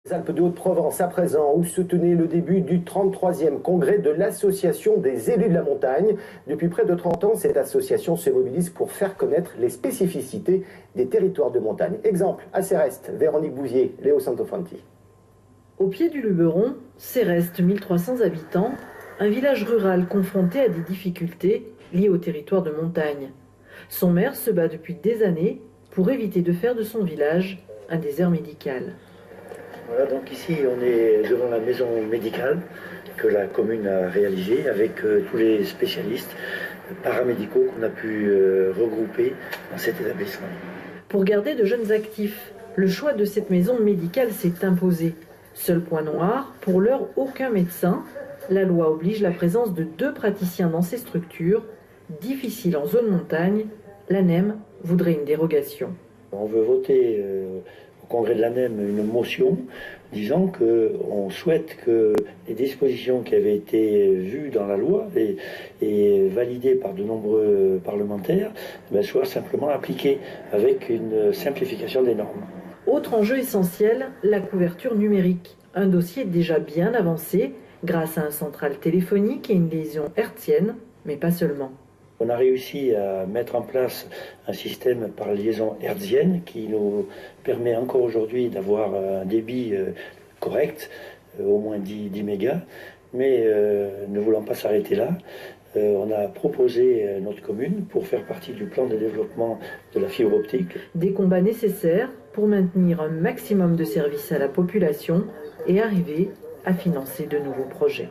Les Alpes de Haute-Provence à présent, où se tenait le début du 33e congrès de l'Association des élus de la montagne. Depuis près de 30 ans, cette association se mobilise pour faire connaître les spécificités des territoires de montagne. Exemple, à Céreste, Véronique Bouvier, Léo Santofanti. Au pied du Luberon, Céreste, 1300 habitants, un village rural confronté à des difficultés liées au territoire de montagne. Son maire se bat depuis des années pour éviter de faire de son village un désert médical. Voilà, donc ici on est devant la maison médicale que la commune a réalisée avec tous les spécialistes paramédicaux qu'on a pu regrouper dans cet établissement. Pour garder de jeunes actifs, le choix de cette maison médicale s'est imposé. Seul point noir, pour l'heure aucun médecin. La loi oblige la présence de 2 praticiens dans ces structures. Difficile en zone montagne, l'ANEM voudrait une dérogation. On veut voter au congrès de l'ANEM une motion disant qu'on souhaite que les dispositions qui avaient été vues dans la loi et validées par de nombreux parlementaires soient simplement appliquées avec une simplification des normes. Autre enjeu essentiel, la couverture numérique. Un dossier déjà bien avancé grâce à un central téléphonique et une liaison hertzienne, mais pas seulement. On a réussi à mettre en place un système par liaison hertzienne qui nous permet encore aujourd'hui d'avoir un débit correct, au moins 10 mégas, mais ne voulant pas s'arrêter là, on a proposé à notre commune pour faire partie du plan de développement de la fibre optique. Des combats nécessaires pour maintenir un maximum de services à la population et arriver à financer de nouveaux projets.